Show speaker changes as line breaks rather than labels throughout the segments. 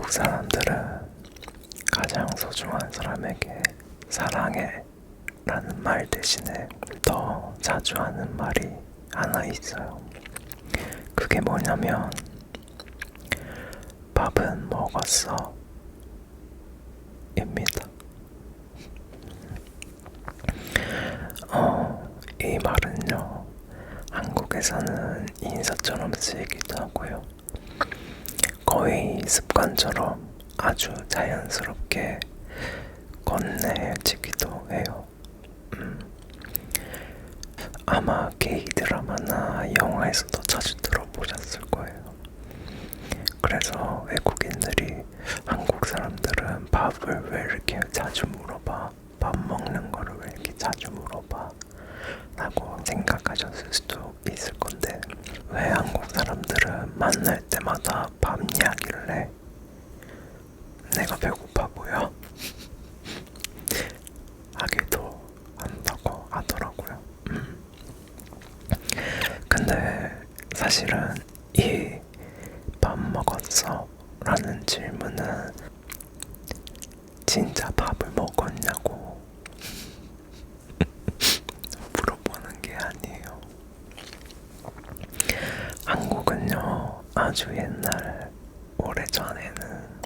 한국 사람들은 가장 소중한 사람에게 사랑해 라는 말 대신에 더 자주 하는 말이 하나 있어요. 그게 뭐냐면 밥은 먹었어 입니다. 이 말은요, 한국에서는 인사처럼 쓰이기도 하고요, 거의 습관처럼 아주 자연스럽게 건네지기도 해요. 아마 게이 드라마나 영화에서도 자주 들어보셨을 거예요. 그래서 외국인들이 한국 사람들은 밥을 왜 이렇게 자주 물어봐? 밥 먹는 거를 왜 이렇게 자주 물어봐? 라고 생각하셨을 수도 있을 건데, 왜 한국 사람들은 만날 때마다 밥 이야기를 해? 내가 배고파 보여? 하기도 한다고 하더라고요. 근데 사실은 이 밥 먹었어? 라는 질문은 진짜 밥을 먹었냐고 물어보는 게 아니에요. 한국은요, 아주 옛날 오래전에는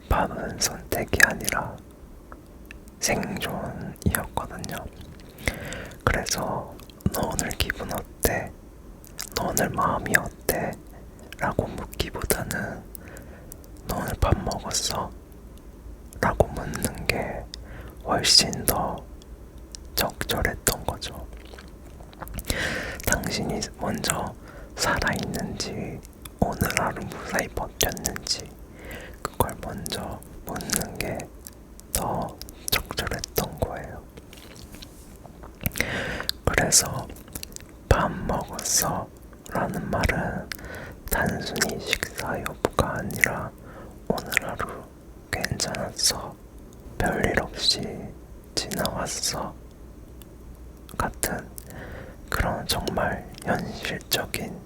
밥은 선택이 아니라 생존이었거든요. 그래서 너 오늘 기분 어때? 너 오늘 마음이 어때? 라고 묻기보다는 너 오늘 밥 먹었어? 라고 묻는 게 훨씬 더 적절했던 거죠. 당신이 먼저 살아있는지, 오늘 하루 무사히 버텼는지, 그걸 먼저 묻는 게 더 적절했던 거예요. 그래서 밥 먹었어? 라는 말은 단순히 식사 여부가 아니라 오늘 하루 괜찮았어? 별일 없이 지나왔어? 같은 그런 정말 현실적인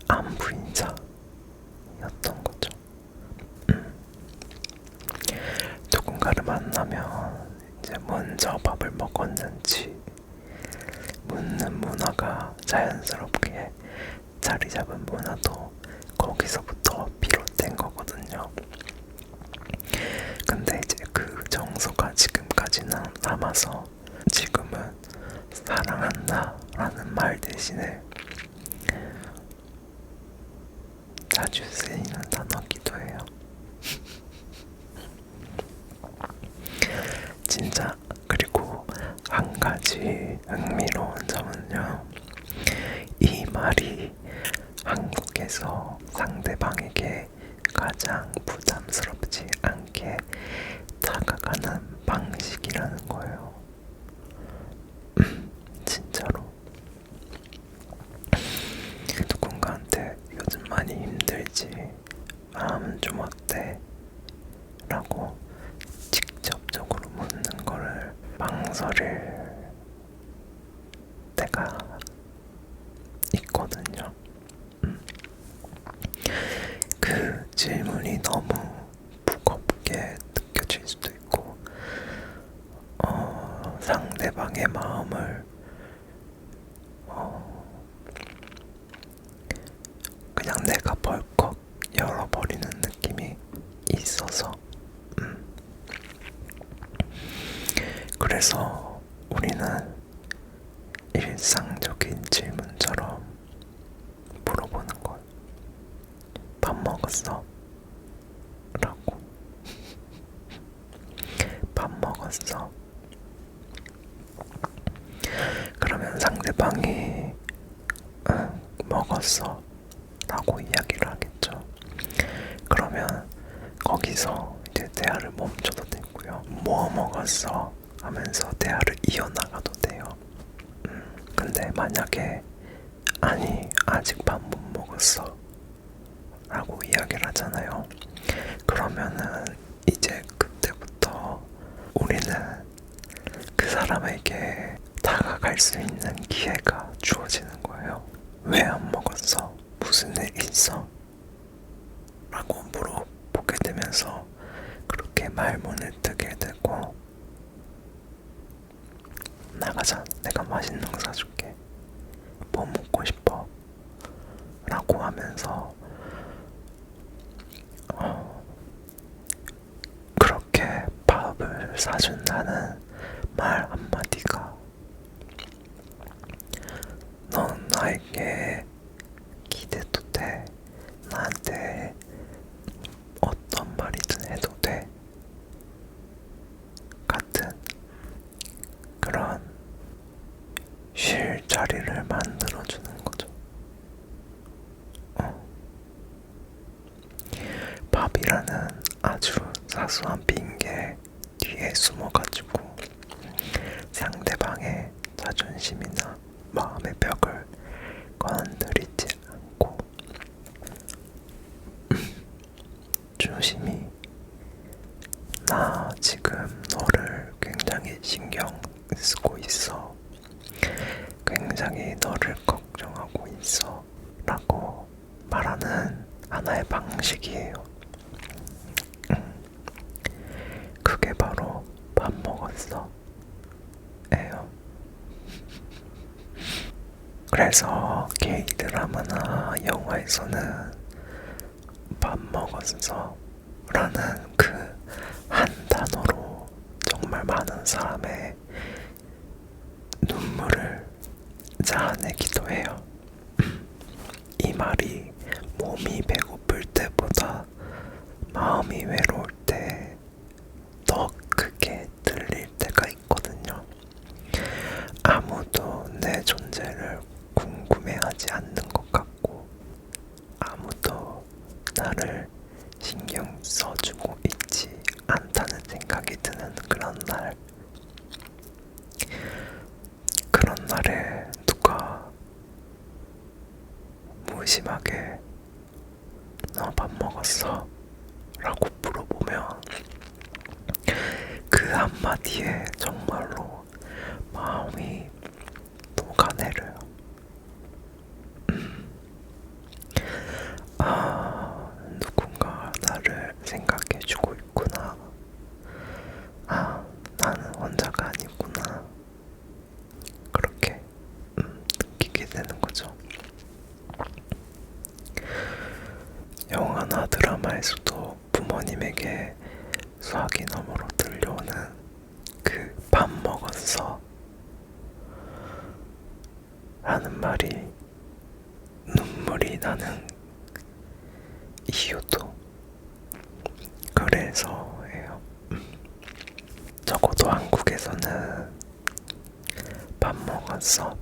안부 인사였던 거죠. 누군가를 만나면 이제 먼저 밥을 먹었는지 묻는 문화가 자연스럽게 자리 잡은 문화도 거기서부터 비롯된 거거든요. 근데 이제 그 정서가 지금까지는 남아서 지금은 사랑한다 라는 말 대신에 자주 쓰이는 단어기도 해요. 진짜. 그리고 한 가지 흥미로운 점은요, 이 말이 한국에서 상대방에게 가장 부담스럽지 않게 다가가는 방식이라는 거예요. 진짜로. 누군가한테 요즘 많이 힘들지? 마음은 좀 어때? 라고 직접적으로 묻는 거를 망설일 때가 있거든요. 그 질문이 너무 무겁게 느껴질 수도 있고, 상대방의 마음을 그냥 내가 벌컥 열어버리는 느낌이 있어서, 그래서 우리는 일상적인 질문처럼 물어보는 거예요. 밥 먹었어? 라고. 밥 먹었어? 그러면 상대방이 응, 먹었어 라고 이야기를 하겠죠. 그러면 거기서 이제 대화를 멈춰도 되고요, 뭐 먹었어? 하면서 대화를 이어나가도 돼요. 근데 만약에 아니 아직 밥 못 먹었어 라고 이야기를 하잖아요. 그러면은 이제 그때부터 우리는 그 사람에게 다가갈 수 있는 기회가 주어지는 거예요. 왜 안 먹었어? 무슨 일 있어? 라고 물어보게 되면서 그렇게 말문을 뜨게 되고, 나가자, 내가 맛있는 거 사줄게, 뭐 먹고 싶어? 라고 하면서 그렇게 밥을 사준다는 말 한마디가 넌 나에게 기대도 돼, 나한테 어떤 말이든 해도 돼 같은 그런 쉴 자리를 만들어주는 거죠. 밥이라는 아주 사소한 핑계 뒤에 숨어가지고 상대방의 자존심이나 마음의 벽을 건드리지 않고 조심히 나 지금 너를 굉장히 신경 쓰고 있어, 굉장히 너를 걱정하고 있어 라고 말하는 하나의 방식이에요. 그게 바로 밥 먹었어 예요. 그래서 게이 드라마나 영화에서는 밥 먹었어 라는 그 한 단어로 정말 많은 사람의 눈물을 자아내기도 해요. 이 말이 몸이 배고플 때보다 마음이 외로울 때 더 크게 들릴 때가 있거든요. 아무도 내 존재를 궁금해하지 않는 것 같고, 아무도 나를 신경 써주고 있지 않다는 생각이 드는 그런 날, 그런 날에 누가 무심하게 너 밥 먹었어? 라고 물어보면 그 한마디에 정말로 마음이 녹아내려요. 누군가 나를 생각해주고 있구나. 나는 혼자가 아니구나. 그렇게 느끼게 되는 거죠. 영화나 드라마에서도 부모님에게 수화기 너머로 들려오는 그 밥 먹었어 라는 말이 눈물이 나는 이유도 그래서예요. 적어도 한국에서는 밥 먹었어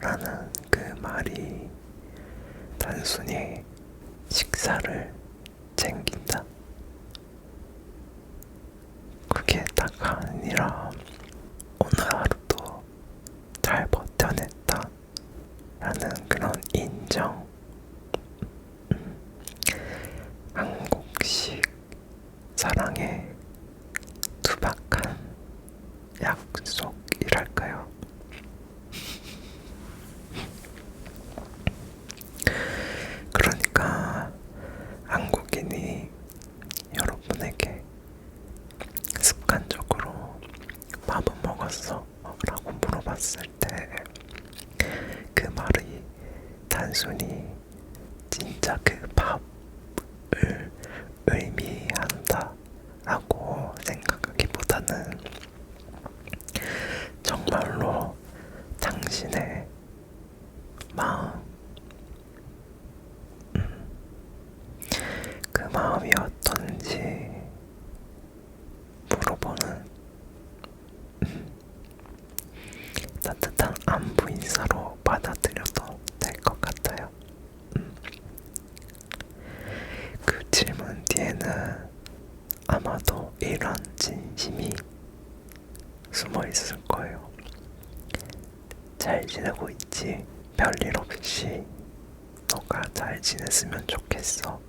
라는 그 말이 단순히 식사를 챙긴다, 그게 다가 아니라 오늘 하루도 잘 버텨냈다 라는 그런 인정, 한국식 사랑의 투박한 약속이랄까요. 그러니까 한국인이 여러분에게 습관적으로 밥은 먹었어? 라고 물어봤을 때 그 말이 단순히 진짜 그 밥을 의미한다 라고 생각하기보다는 정말로 당신의 마음, 그 마음이 어떤지 물어보는 따뜻한 안부 인사로 받아들여도 될 것 같아요. 그 질문 뒤에는 아마도 이런 진심이 숨어 있을 거예요. 잘 지내고 있지? 별일 없이 너가 잘 지냈으면 좋겠어.